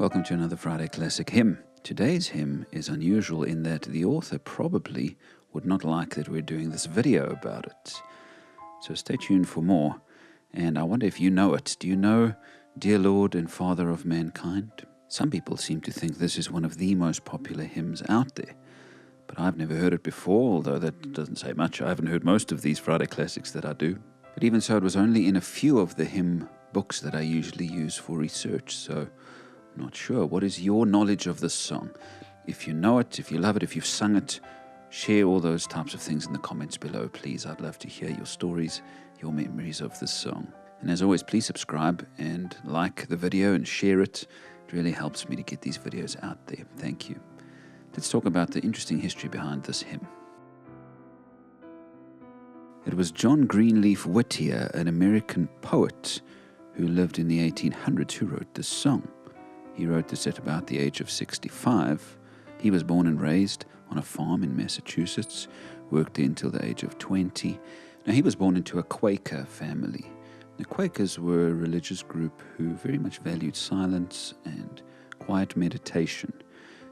Welcome to another Friday Classic hymn. Today's hymn is unusual in that the author probably would not like that we're doing this video about it. So stay tuned for more. And I wonder if you know it. Do you know Dear Lord and Father of Mankind? Some people seem to think this is one of the most popular hymns out there. But I've never heard it before, although that doesn't say much. I haven't heard most of these Friday Classics that I do. But even so, it was only in a few of the hymn books that I usually use for research, so I'm not sure. What is your knowledge of this song? If you know it, if you love it, if you've sung it, share all those types of things in the comments below, please. I'd love to hear your stories, your memories of this song. And as always, please subscribe and like the video and share it. It really helps me to get these videos out there. Thank you. Let's talk about the interesting history behind this hymn. It was John Greenleaf Whittier, an American poet who lived in the 1800s, who wrote this song. He wrote this at about the age of 65. He was born and raised on a farm in Massachusetts, worked there until the age of 20. Now, he was born into a Quaker family. The Quakers were a religious group who very much valued silence and quiet meditation.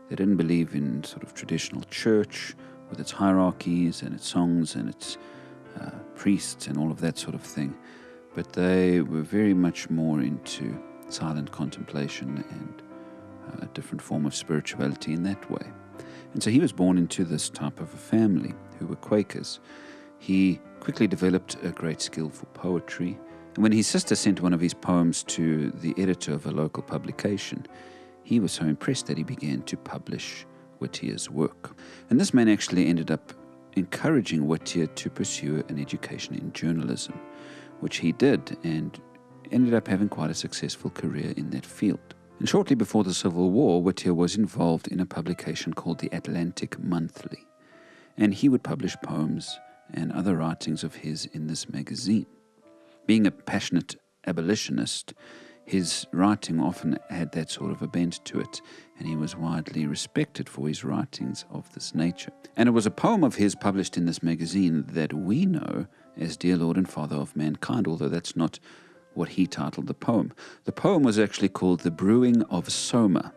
They didn't believe in sort of traditional church with its hierarchies and its songs and its priests and all of that sort of thing. But they were very much more into silent contemplation and a different form of spirituality in that way. And so he was born into this type of a family who were Quakers. He quickly developed a great skill for poetry. And when his sister sent one of his poems to the editor of a local publication, he was so impressed that he began to publish Whittier's work. And this man actually ended up encouraging Whittier to pursue an education in journalism, which he did, and ended up having quite a successful career in that field. And shortly before the Civil War, Whittier was involved in a publication called the Atlantic Monthly, and he would publish poems and other writings of his in this magazine. Being a passionate abolitionist, his writing often had that sort of a bent to it, and he was widely respected for his writings of this nature. And it was a poem of his published in this magazine that we know as Dear Lord and Father of Mankind, although that's not what he titled the poem. The poem was actually called The Brewing of Soma.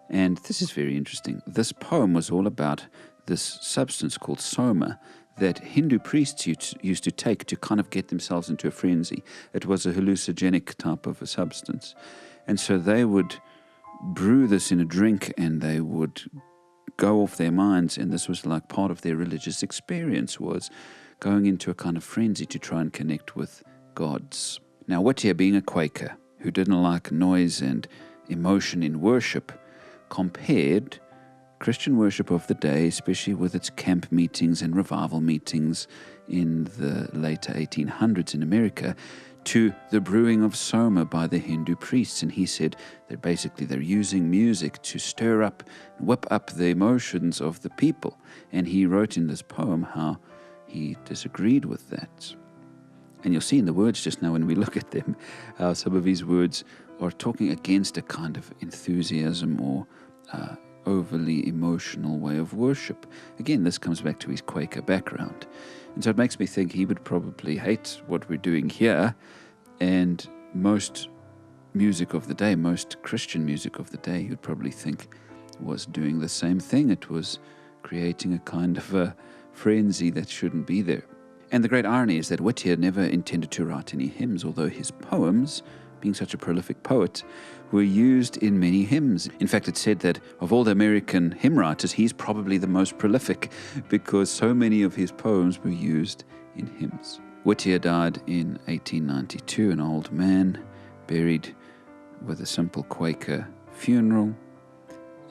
And this is very interesting. This poem was all about this substance called soma that Hindu priests used to take to kind of get themselves into a frenzy. It was a hallucinogenic type of a substance. And so they would brew this in a drink and they would go off their minds, and this was like part of their religious experience, was going into a kind of frenzy to try and connect with gods. Now, Whittier, being a Quaker who didn't like noise and emotion in worship, compared Christian worship of the day, especially with its camp meetings and revival meetings in the later 1800s in America, to the brewing of soma by the Hindu priests. And he said that basically they're using music to stir up, whip up the emotions of the people. And he wrote in this poem how he disagreed with that. And you'll see in the words just now when we look at them, how some of his words are talking against a kind of enthusiasm or overly emotional way of worship. Again, this comes back to his Quaker background. And so it makes me think he would probably hate what we're doing here, and most music of the day, most Christian music of the day, he would probably think was doing the same thing. It was creating a kind of a frenzy that shouldn't be there. And the great irony is that Whittier never intended to write any hymns, although his poems, being such a prolific poet, were used in many hymns. In fact, it's said that of all the American hymn writers, he's probably the most prolific because so many of his poems were used in hymns. Whittier died in 1892, an old man, buried with a simple Quaker funeral.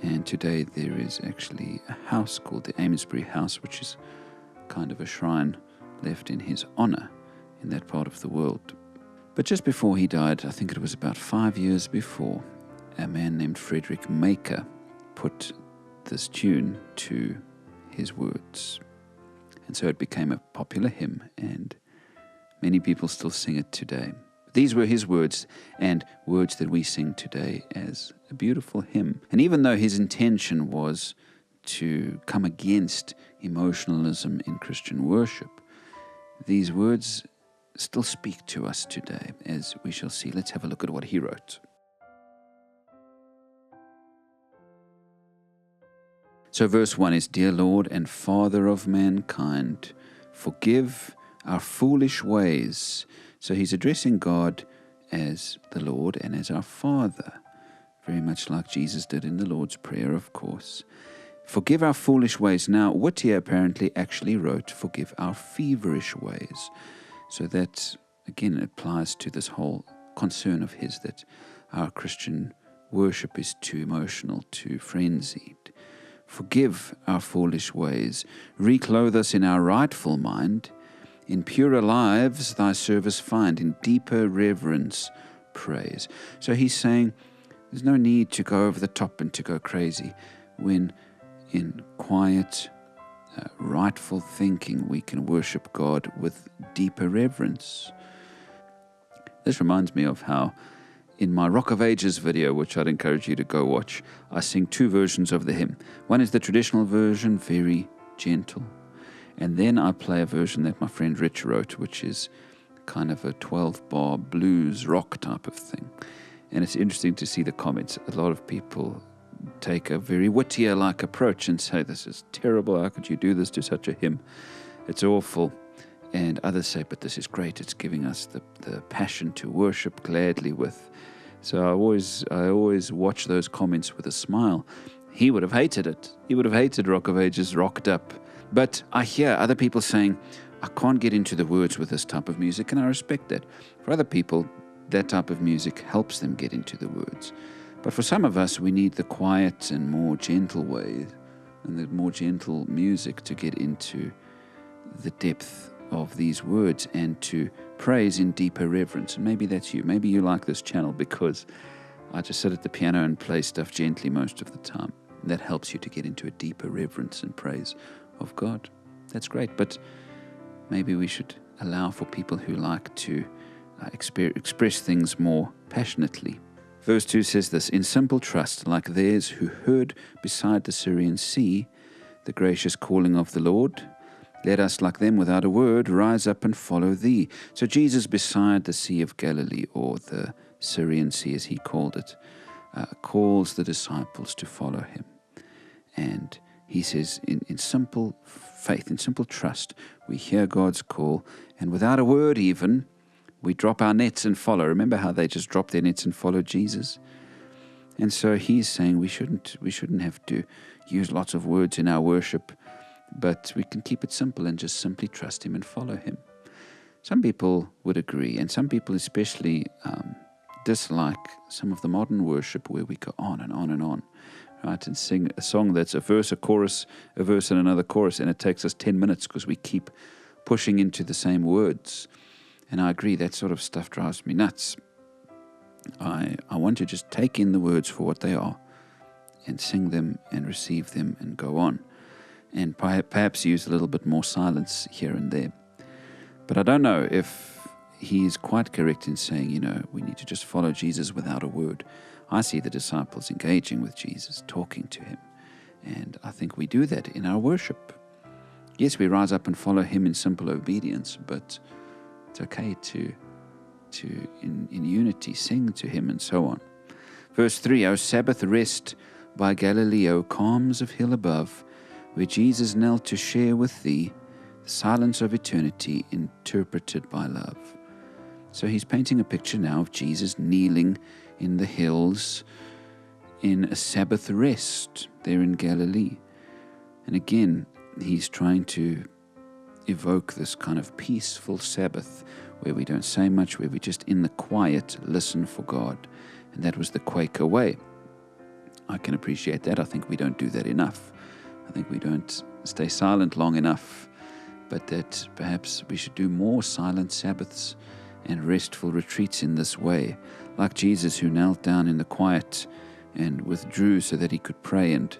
And today there is actually a house called the Amesbury House, which is kind of a shrine left in his honor in that part of the world. But just before he died, I think it was about 5 years before, a man named Frederick Maker put this tune to his words. And so it became a popular hymn, and many people still sing it today. These were his words, and words that we sing today as a beautiful hymn. And even though his intention was to come against emotionalism in Christian worship, these words still speak to us today, as we shall see. Let's have a look at what he wrote. So verse 1 is, Dear Lord and Father of mankind, forgive our foolish ways. So he's addressing God as the Lord and as our Father, very much like Jesus did in the Lord's Prayer, of course. Forgive our foolish ways. Now, Whittier apparently actually wrote, forgive our feverish ways. So that, again, applies to this whole concern of his that our Christian worship is too emotional, too frenzied. Forgive our foolish ways. Re-clothe us in our rightful mind. In purer lives thy service find. In deeper reverence praise. So he's saying there's no need to go over the top and to go crazy when in quiet, rightful thinking we can worship God with deeper reverence. This reminds me of how in my Rock of Ages video, which I'd encourage you to go watch, I sing two versions of the hymn. One is the traditional version, very gentle. And then I play a version that my friend Rich wrote, which is kind of a 12-bar blues rock type of thing. And it's interesting to see the comments. A lot of people take a very Whittier-like approach and say, this is terrible, how could you do this to such a hymn? It's awful. And others say, but this is great, it's giving us the passion to worship gladly with. So I always watch those comments with a smile. He would have hated it. He would have hated Rock of Ages rocked up. But I hear other people saying, I can't get into the words with this type of music, and I respect that. For other people, that type of music helps them get into the words. But for some of us, we need the quiet and more gentle way and the more gentle music to get into the depth of these words and to praise in deeper reverence. And maybe that's you. Maybe you like this channel because I just sit at the piano and play stuff gently most of the time. And that helps you to get into a deeper reverence and praise of God. That's great. But maybe we should allow for people who like to express things more passionately. Verse 2 says this, In simple trust, like theirs who heard beside the Syrian sea the gracious calling of the Lord, let us, like them without a word, rise up and follow thee. So Jesus beside the Sea of Galilee, or the Syrian Sea as he called it, calls the disciples to follow him. And he says, in simple faith, in simple trust, we hear God's call, and without a word even, we drop our nets and follow. Remember how they just dropped their nets and followed Jesus? And so he's saying we shouldn't have to use lots of words in our worship, but we can keep it simple and just simply trust him and follow him. Some people would agree, and some people especially dislike some of the modern worship where we go on and on and on, right, and sing a song that's a verse, a chorus, a verse and another chorus, and it takes us 10 minutes because we keep pushing into the same words. And I agree, that sort of stuff drives me nuts. I want to just take in the words for what they are and sing them and receive them and go on. And perhaps use a little bit more silence here and there. But I don't know if he's quite correct in saying, we need to just follow Jesus without a word. I see the disciples engaging with Jesus, talking to him. And I think we do that in our worship. Yes, we rise up and follow him in simple obedience, but it's okay to in unity sing to him and so on. Verse 3, O Sabbath rest by Galilee, O calms of hill above, where Jesus knelt to share with thee the silence of eternity interpreted by love. So he's painting a picture now of Jesus kneeling in the hills in a Sabbath rest there in Galilee. And again, he's trying to evoke this kind of peaceful Sabbath where we don't say much, where we just in the quiet listen for God. And that was the Quaker way. I can appreciate that. I think we don't do that enough. I think we don't stay silent long enough, but that perhaps we should do more silent Sabbaths and restful retreats in this way, like Jesus who knelt down in the quiet and withdrew so that he could pray and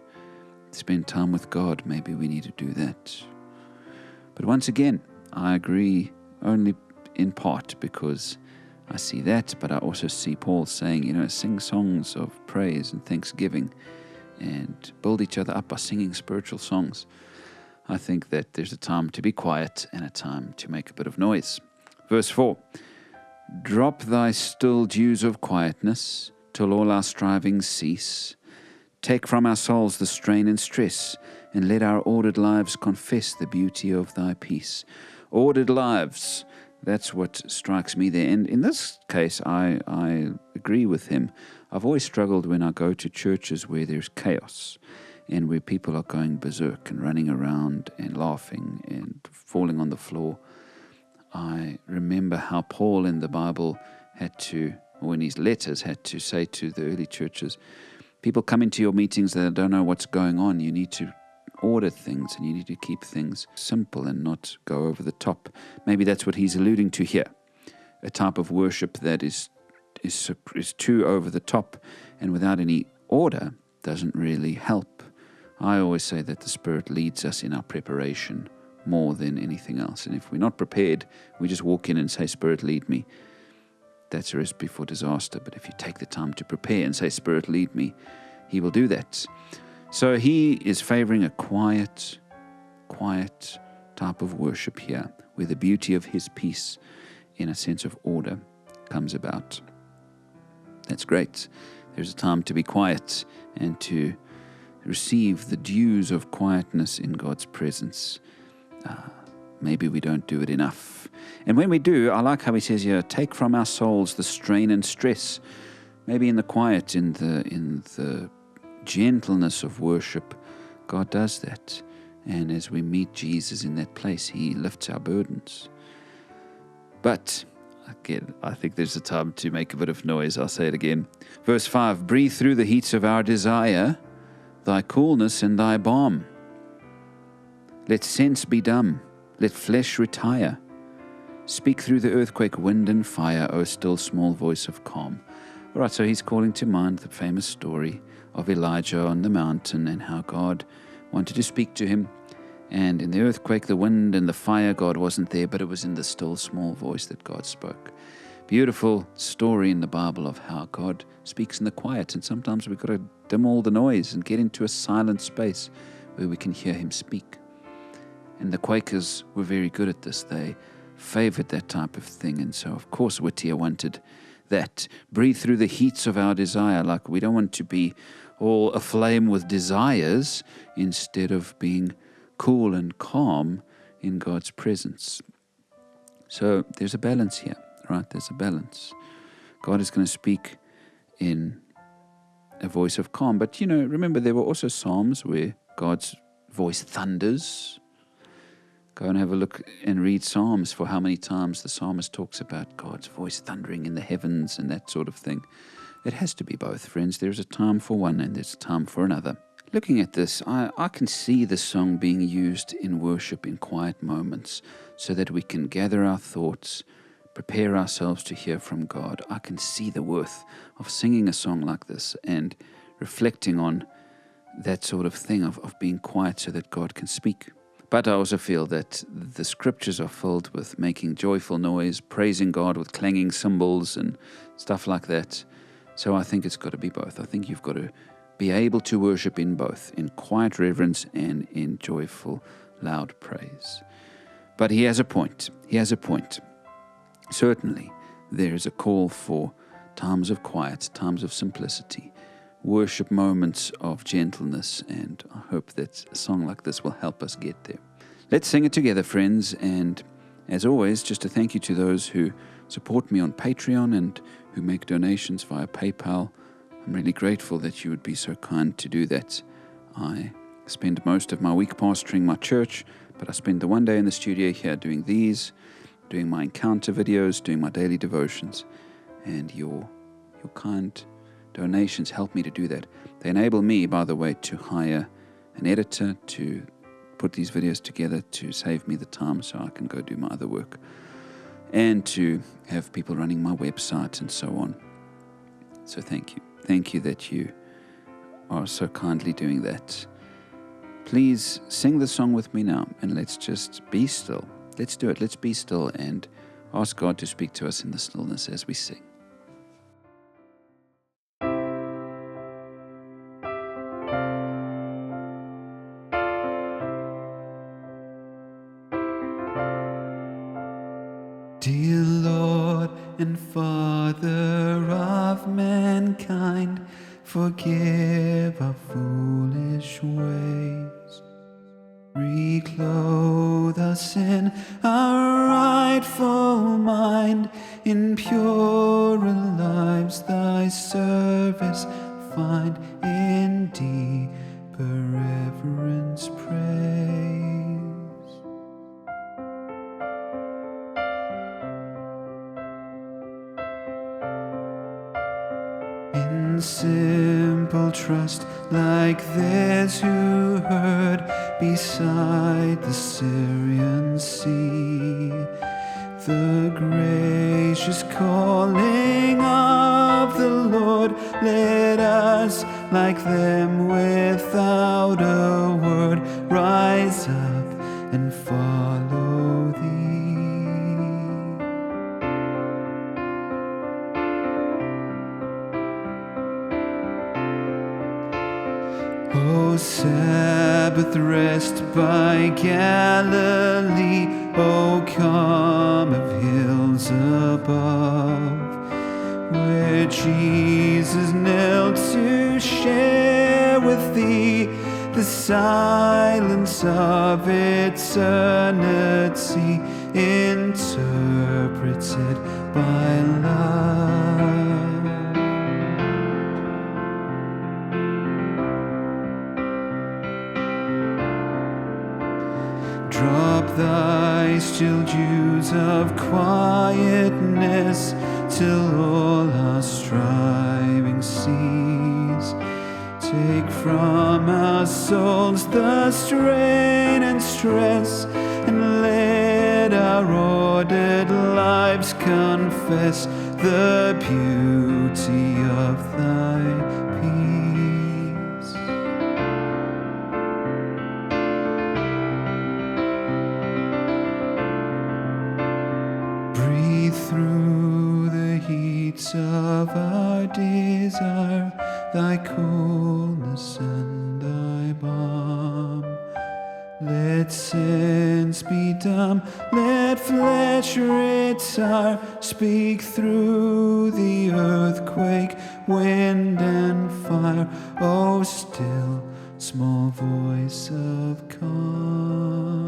spend time with God. Maybe we need to do that. But once again, I agree only in part because I see that, but I also see Paul saying, sing songs of praise and thanksgiving and build each other up by singing spiritual songs. I think that there's a time to be quiet and a time to make a bit of noise. Verse 4, drop thy still dews of quietness till all our strivings cease. Take from our souls the strain and stress, and let our ordered lives confess the beauty of thy peace. Ordered lives, that's what strikes me there. And in this case, I agree with him. I've always struggled when I go to churches where there's chaos and where people are going berserk and running around and laughing and falling on the floor. I remember how Paul in the Bible had to, or in his letters, had to say to the early churches, people come into your meetings that don't know what's going on. You need to order things and you need to keep things simple and not go over the top. Maybe that's what he's alluding to here. A type of worship that is too over the top and without any order doesn't really help. I always say that the Spirit leads us in our preparation more than anything else. And if we're not prepared, we just walk in and say, Spirit, lead me. That's a recipe for disaster. But if you take the time to prepare and say, Spirit, lead me, he will do that. So he is favoring a quiet type of worship here, where the beauty of his peace in a sense of order comes about. That's great. There's a time to be quiet and to receive the dues of quietness in God's presence. Maybe we don't do it enough. And when we do, I like how he says here, take from our souls the strain and stress. Maybe in the quiet, in the gentleness of worship, God does that. And as we meet Jesus in that place, he lifts our burdens. But again, I think there's a time to make a bit of noise. I'll say it again. Verse 5, breathe through the heats of our desire, thy coolness and thy balm. Let sense be dumb, let flesh retire. Speak through the earthquake, wind and fire, O still small voice of calm. All right, so he's calling to mind the famous story of Elijah on the mountain and how God wanted to speak to him. And in the earthquake, the wind and the fire, God wasn't there, but it was in the still small voice that God spoke. Beautiful story in the Bible of how God speaks in the quiet. And sometimes we've got to dim all the noise and get into a silent space where we can hear him speak. And the Quakers were very good at this. They favored that type of thing. And so, of course, Whittier wanted that. Breathe through the heats of our desire. Like, we don't want to be all aflame with desires instead of being cool and calm in God's presence. So there's a balance here, right? There's a balance. God is going to speak in a voice of calm. But, remember, there were also psalms where God's voice thunders. Go and have a look and read Psalms for how many times the psalmist talks about God's voice thundering in the heavens and that sort of thing. It has to be both, friends. There's a time for one and there's a time for another. Looking at this, I can see the song being used in worship in quiet moments so that we can gather our thoughts, prepare ourselves to hear from God. I can see the worth of singing a song like this and reflecting on that sort of thing of being quiet so that God can speak. But I also feel that the scriptures are filled with making joyful noise, praising God with clanging cymbals and stuff like that. So I think it's got to be both. I think you've got to be able to worship in both, in quiet reverence and in joyful, loud praise. But he has a point. He has a point. Certainly, there is a call for times of quiet, times of simplicity, worship moments of gentleness, and I hope that a song like this will help us get there. Let's sing it together, friends, and as always, just a thank you to those who support me on Patreon and who make donations via PayPal. I'm really grateful that you would be so kind to do that. I spend most of my week pastoring my church, but I spend the one day in the studio here doing my encounter videos, doing my daily devotions, and your kind donations help me to do that. They enable me, by the way, to hire an editor to put these videos together to save me the time so I can go do my other work and to have people running my website and so on. So thank you. Thank you that you are so kindly doing that. Please sing the song with me now and let's just be still. Let's do it. Let's be still and ask God to speak to us in the stillness as we sing. Dear Lord and Father of mankind, forgive our foolish ways. Re-clothe us in our rightful mind, in purer lives thy service find, in deeper reverence praise. In simple trust like this who heard beside the Syrian sea the gracious calling of the Lord, let us like them without a word rise up and follow thee. O Sabbath rest by Galilee, O calm of hills above, where Jesus knelt to share with thee the silence of eternity, interpreted by love. Drop thy still dews of quietness till all our striving cease. Take from our souls the strain and stress, and let our ordered lives confess the beauty of thy peace. Breathe through the heats of our desire thy coolness and thy balm. Let sense be dumb, let flesh retire. Speak through the earthquake, wind and fire, O still small voice of calm.